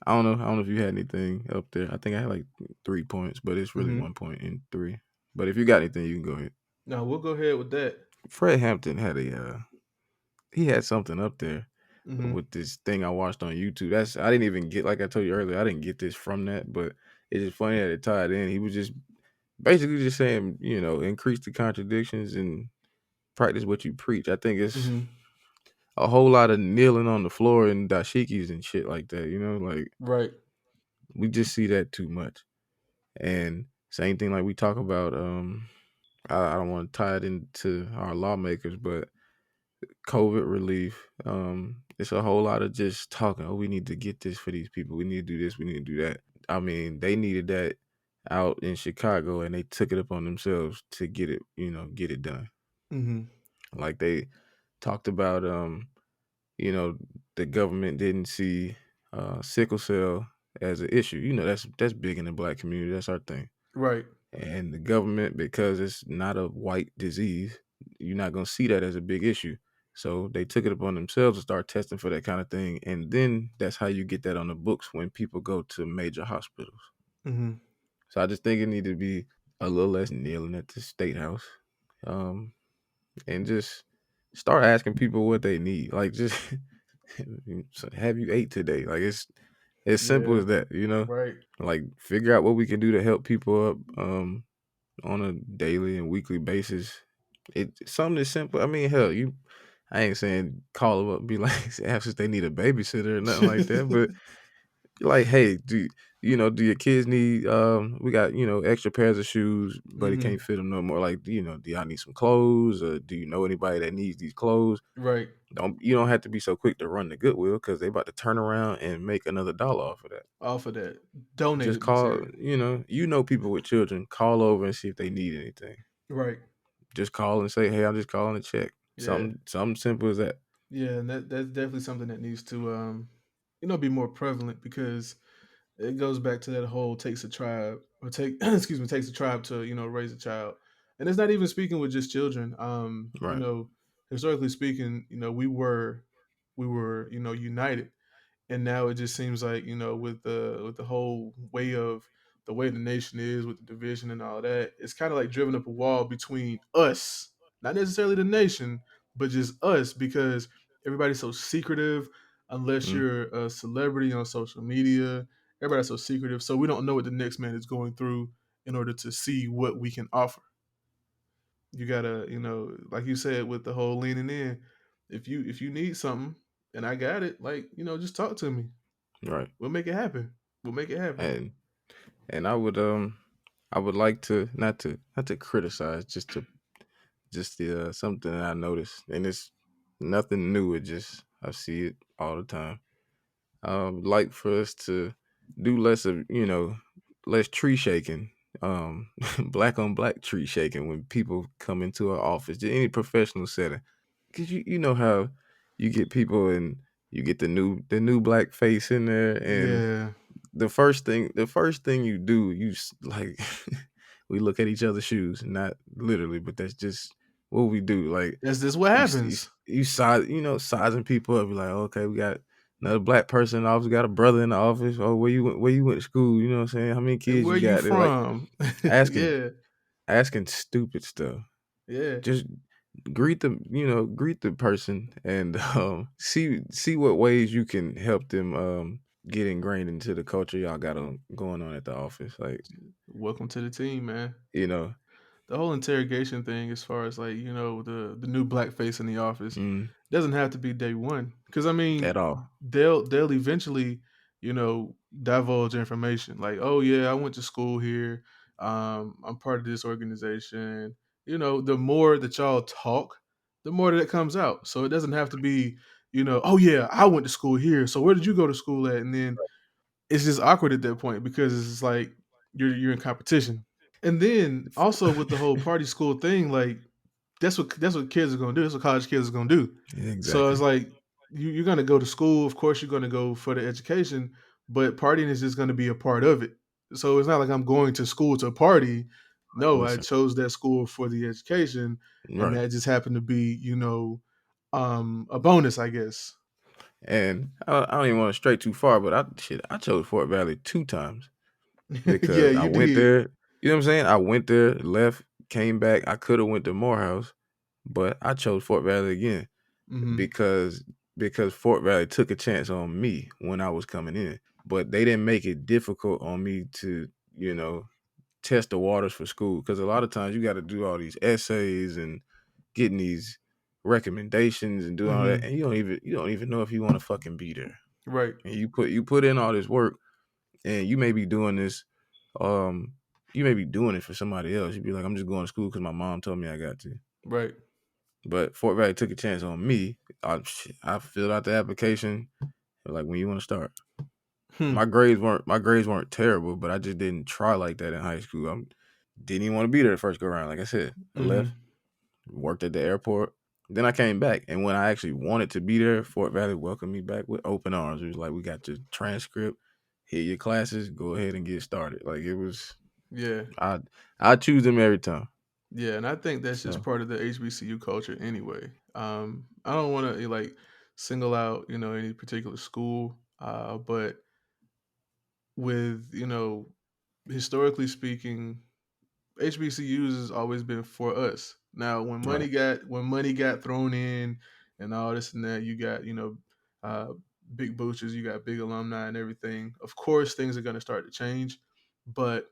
I don't know. I don't know if you had anything up there. I think I had like 3 points, but it's really Mm-hmm. 1 point in three. But if you got anything, you can go ahead. Now we'll go ahead with that. Fred Hampton had he had something up there Mm-hmm. with this thing I watched on YouTube. I didn't even get, like I told you earlier, I didn't get this from that, but it's just funny that it tied in. He was just basically just saying, increase the contradictions and practice what you preach. I think it's Mm-hmm. a whole lot of kneeling on the floor and dashikis and shit like that. Like Right. we just see that too much. And same thing like we talk about. I don't want to tie it into our lawmakers, but COVID relief. It's a whole lot of just talking. Oh, we need to get this for these people. We need to do this. We need to do that. I mean, they needed that out in Chicago, and they took it upon themselves to get it. Get it done. Mm-hmm. Like they talked about. You know, the government didn't see sickle cell as an issue. That's big in the Black community. That's our thing. Right. And the government, because it's not a white disease, you're not going to see that as a big issue. So they took it upon themselves to start testing for that kind of thing. And then that's how you get that on the books when people go to major hospitals. Mm-hmm. So I just think it needed to be a little less kneeling at the state house, um, and just start asking people what they need. Like, just have you ate today? Like, it's as simple Yeah. as that. Right. Like, figure out what we can do to help people up. On a daily and weekly basis. It's something as simple. I mean, hell, I ain't saying call them up and be like, ask if they need a babysitter or nothing like that, but like, hey, do your kids need? We got extra pairs of shoes, but it Mm-hmm. can't fit them no more. Like, do y'all need some clothes? Or do you know anybody that needs these clothes? Right. You don't have to be so quick to run the Goodwill because they about to turn around and make another dollar off of that. Off of that Just donated call, material. people with children. Call over and see if they need anything. Right. Just call and say, "Hey, I'm just calling to check." Yeah. Something simple as that. Yeah. And that's definitely something that needs to be more prevalent because it goes back to that whole takes a tribe or take excuse me takes a tribe to raise a child, and it's not even speaking with just children. Right. Historically speaking, we were united, and now it just seems like with the whole the way the nation is with the division and all that, it's kind of like driven up a wall between us, not necessarily the nation, but just us, because everybody's so secretive. Unless Mm, you're a celebrity on social media, everybody's so secretive, so we don't know what the next man is going through in order to see what we can offer. You gotta, like you said with the whole leaning in, if you need something and I got it, like, just talk to me. right. We'll make it happen. We'll make it happen. And I would like to not to criticize, just the something that I noticed, and it's nothing new. It just I see it all the time. Like for us to do less of less tree shaking, black on black tree shaking when people come into our office, just any professional setting. Cause you know how you get people and you get the new black face in there, and Yeah, the first thing you do, like we look at each other's shoes, not literally, but that's just what we do. Like that's just what happens. you size sizing people up. You're like, okay, we got another black person in the office, we got a brother in the office. Oh, where you went to school? You know what I'm saying? How many And kids where you you got? They're like from? asking Yeah, asking stupid stuff. yeah. Just greet the person and see what ways you can help them get ingrained into the culture y'all got going on at the office. Like, Welcome to the team, man. you know, The whole interrogation thing, as far as like the new blackface in the office, mm, doesn't have to be day one. Because I mean, at all. they'll eventually, you know, divulge information. Like, oh yeah, I went to school here. I'm part of this organization. The more that y'all talk, the more that it comes out. So it doesn't have to be, oh yeah, I went to school here. So where did you go to school at? And then it's just awkward at that point because it's like you're in competition. And then also with the whole party school thing, like that's what kids are gonna do. That's what college kids are gonna do. Yeah, So it's exactly. like you're gonna go to school. Of course, you're gonna go for the education, but partying is just gonna be a part of it. So it's not like I'm going to school to party. No, I Listen, chose that school for the education, and right. that just happened to be, a bonus, I guess. And I don't even want to stray too far, but I chose Fort Valley 2 times Yeah, because I you went did. there. You know what I'm saying? I went there, left, came back. I could have went to Morehouse, but I chose Fort Valley again Hmm. because Fort Valley took a chance on me when I was coming in, but they didn't make it difficult on me to, you know, test the waters for school, because a lot of times you got to do all these essays and getting these recommendations and doing all that, Hmm. and you don't even know if you want to fucking be there. Right. And you put in all this work, and you may be doing this, um, you may be doing it for somebody else. You'd be like, I'm just going to school because my mom told me I got to. Right. But Fort Valley took a chance on me. I filled out the application. Like, when you want to start. Hmm. My grades weren't terrible, but I just didn't try like that in high school. Didn't even want to be there the first go around. Like I said, I left, Hmm. worked at the airport. Then I came back, and when I actually wanted to be there, Fort Valley welcomed me back with open arms. It was like, we got your transcript, hit your classes, go ahead and get started. Like, it was, Yeah. I I choose them every time. Yeah, and I think that's just So part of the HBCU culture anyway. I don't want to like single out, any particular school, but with historically speaking, HBCUs has always been for us. Now, right, when money got thrown in and all this and that, you got uh, big boosters, you got big alumni and everything. Of course, things are going to start to change, but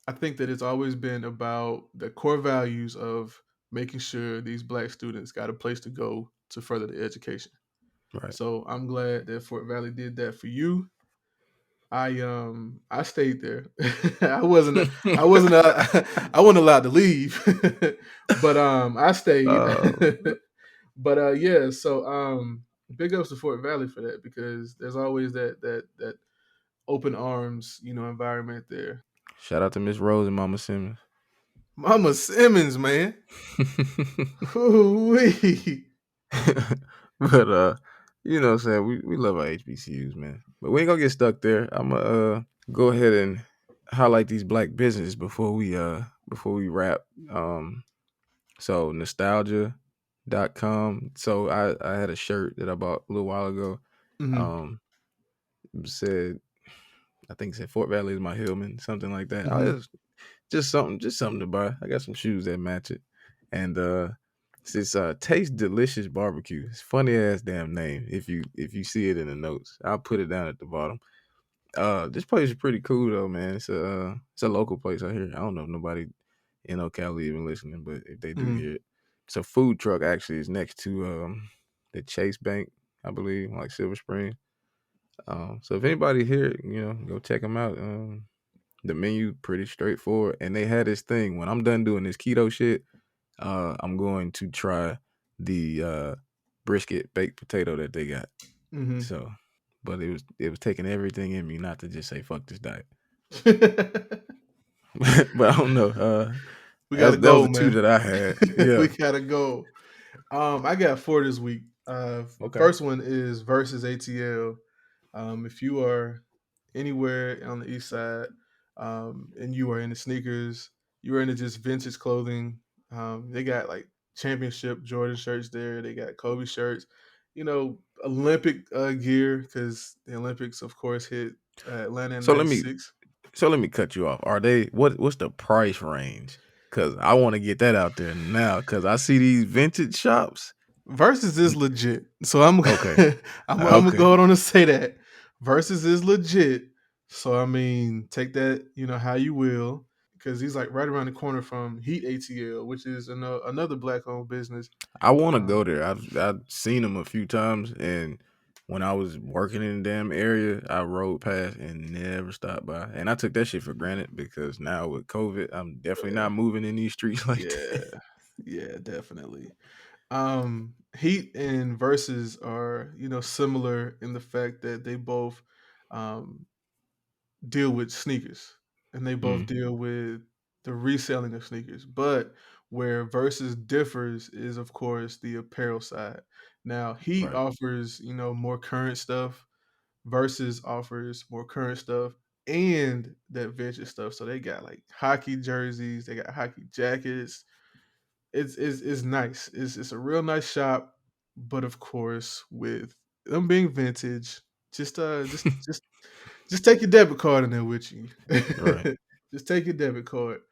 I think that it's always been about the core values of making sure these black students got a place to go to further their education. right. So I'm glad that Fort Valley did that for you. I stayed there. I wasn't I wasn't allowed to leave, but I stayed. uh, But yeah, so big ups to Fort Valley for that because there's always that open arms environment there. Shout out to Miss Rose and Mama Simmons. Mama Simmons, man. Ooh-wee. But you know what I'm saying? We love our HBCUs, man. But we ain't gonna get stuck there. I'm gonna go ahead and highlight these black businesses before we wrap. Um so nostalgia.com. So I had a shirt that I bought a little while ago. Hmm. Um said I think it said Fort Valley is my Hillman, something like that. Hmm. Just something to buy. I got some shoes that match it. And it's Taste Delicious Barbecue. It's funny ass damn name. If you see it in the notes, I'll put it down at the bottom. This place is pretty cool though, man. It's a local place out here. I don't know if nobody in Ocala even listening, but if they do Hmm. hear it, it's a food truck actually. It's next to the Chase Bank, I believe, like Silver Spring. So if anybody here, go check them out. The menu pretty straightforward, and they had this thing. When I'm done doing this keto shit, I'm going to try the brisket baked potato that they got. Hmm. So, but it was taking everything in me not to just say fuck this diet. But I don't know. We That gotta was, that was go, the two man. that I had. We Yeah. gotta go. I got four this week. Okay. First one is versus ATL. If you are anywhere on the east side, and you are into sneakers, you are into just vintage clothing. They got like championship Jordan shirts there. They got Kobe shirts. Olympic gear because the Olympics, of course, hit Atlanta in So let me '96. so let me cut you off. Are they what's the price range? Cause I want to get that out there now. Cause I see these vintage shops. Versus is legit. So I'm Okay. I'm gonna Okay. go on and say that Versus is legit. So I mean, take that how you will, because he's like right around the corner from Heat ATL, which is another black owned business. I want to go Um, there. I've seen them a few times, and when I was working in the damn area, I rode past and never stopped by. And I took that shit for granted because now with COVID, I'm definitely Yeah, not moving in these streets like yeah, that. yeah, definitely. Heat and Versus are, similar in the fact that they both um deal with sneakers, and they both Mm, deal with the reselling of sneakers. But where Versus differs is, of course, the apparel side. Now, Heat right. offers, more current stuff. Versus offers more current stuff and that vintage stuff. So they got like hockey jerseys, they got hockey jackets. It's nice. It's a real nice shop, but of course, with them being vintage, just just take your debit card in there with you. Right. Just take your debit card.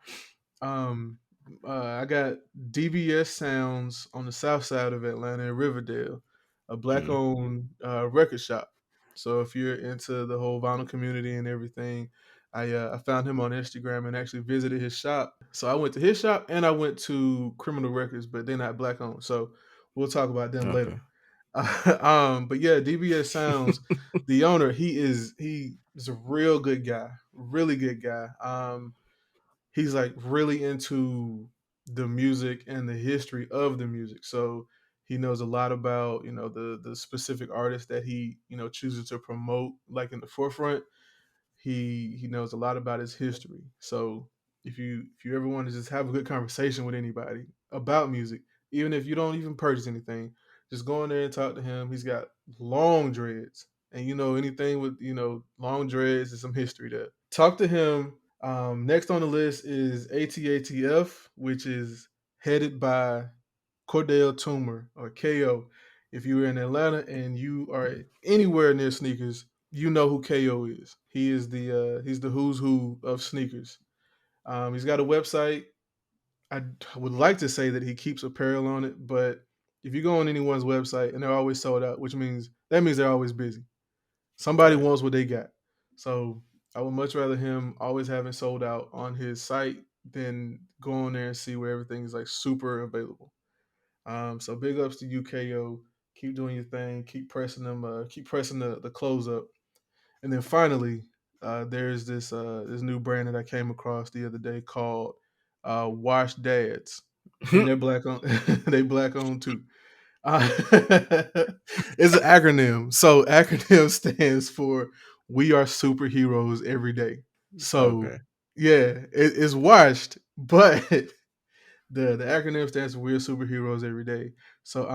Um, I got DBS Sounds on the south side of Atlanta in Riverdale, a Mm, black-owned record shop. So if you're into the whole vinyl community and everything, I found him on Instagram and actually visited his shop. So I went to his shop and I went to Criminal Records, but they're not black-owned. So we'll talk about them later. okay. But yeah, DBS Sounds, the owner, he is a real good guy, really good guy. He's like really into the music and the history of the music. So he knows a lot about, the specific artists that he, chooses to promote like in the forefront. He knows a lot about his history. So if you ever want to just have a good conversation with anybody about music, even if you don't even purchase anything, just go in there and talk to him. He's got long dreads. And anything with long dreads and some history there. Talk to him. Next on the list is ATATF, which is headed by Cordell Toomer or KO. If you're in Atlanta and you are anywhere near sneakers, you know who KO is. He's the who's who of sneakers. He's got a website. I would like to say that he keeps apparel on it, but if you go on anyone's website and they're always sold out, which means they're always busy. Somebody Right. wants what they got. So I would much rather him always having sold out on his site than go on there and see where everything is like super available. So big ups to UKO. Keep doing your thing. Keep pressing them. Keep pressing the close up. And then finally, there's this new brand that I came across the other day called Wash Dads, and they're black on. They black owned too. Uh, it's an acronym. So acronym stands for "We Are Superheroes Every Day." So Okay. yeah, it's washed, but the acronym stands for "We're Superheroes Every Day." So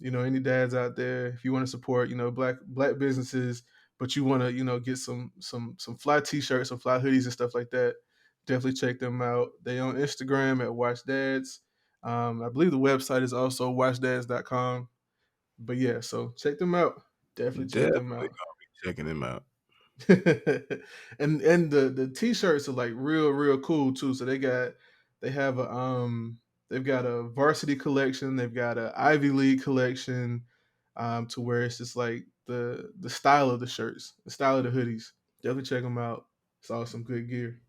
any dads out there, if you want to support, black businesses, but you want to, get some fly t-shirts, some fly hoodies and stuff like that, definitely check them out. They on Instagram at Watch Dads. I believe the website is also watchdads.com. But yeah, so check them out. Definitely check Definitely them out. gonna be checking him out. And the t-shirts are like real cool too. So they have a they've got a varsity collection, they've got a Ivy League collection, to where it's just like the style of the shirts, the style of the hoodies. Definitely check them out. It's all some good gear.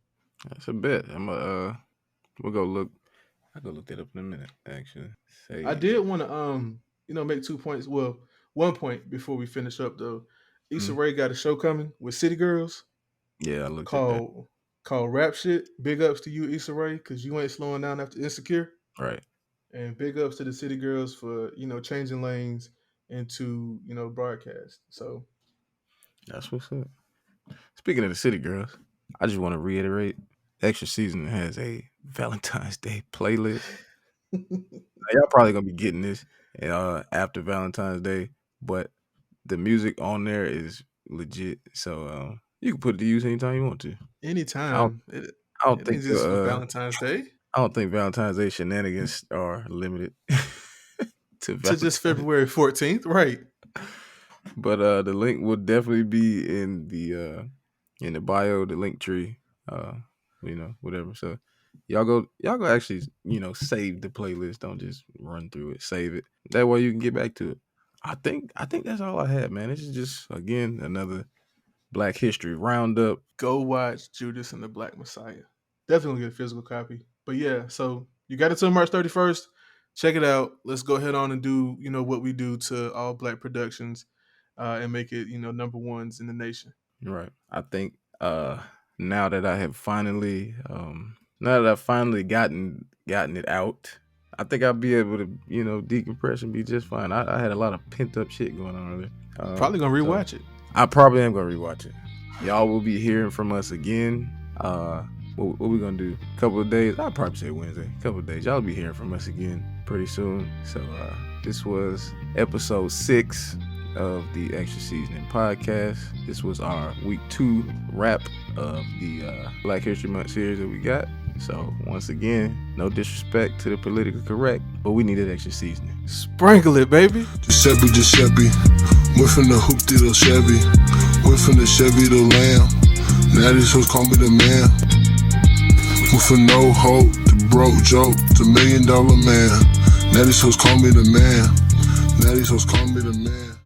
That's a bet. We'll go look. I'll go look that up in a minute, actually. I did Save. want to make 2 points. Well, 1 point before we finish up though. Issa Mm, Rae got a show coming with City Girls yeah, I looked at that. called Rap Shit. Big ups to you, Issa Rae, because you ain't slowing down after Insecure. Right. And big ups to the City Girls for, changing lanes into, broadcast. So That's what's up. Speaking of the city girls, I just want to reiterate Extra Season has a Valentine's Day playlist. Now, y'all probably gonna be getting this after Valentine's Day, but the music on there is legit. So you can put it to use anytime you want to. I don't anytime. I don't It think ain't just for Valentine's Day. I don't think Valentine's Day shenanigans are limited to To just Valentine's. February 14th. Right. But the link will definitely be in the bio, the link tree, uh, whatever. So y'all go actually, save the playlist. Don't just run through it. Save it. That way you can get back to it. I think that's all I had, man. This is just again another Black History roundup. Go watch Judas and the Black Messiah. Definitely get a physical copy. But yeah, so you got it till March 31st. Check it out. Let's go ahead on and do, what we do to all black productions. and make it, number ones in the nation. Right. I think now that I have finally gotten it out, I think I'll be able to, decompress and be just fine. I had a lot of pent up shit going on earlier. Probably gonna rewatch it. I probably am gonna rewatch it. Y'all will be hearing from us again. What we gonna do? A couple of days. I'll probably say Wednesday. A couple of days. Y'all will be hearing from us again pretty soon. So this was episode 6 of the Extra Seasoning Podcast. This was our week 2 wrap of the Black History Month series that we got. So once again, no disrespect to the politically correct, but we needed extra seasoning. Sprinkle it, baby. Giuseppe. Went from the hoop to the Chevy. Went from the Chevy to Lamb. Now these hoes call me the man. Went from no hope to broke joke to $1 million man. Now these hoes call me the man. Now these hoes call me the man.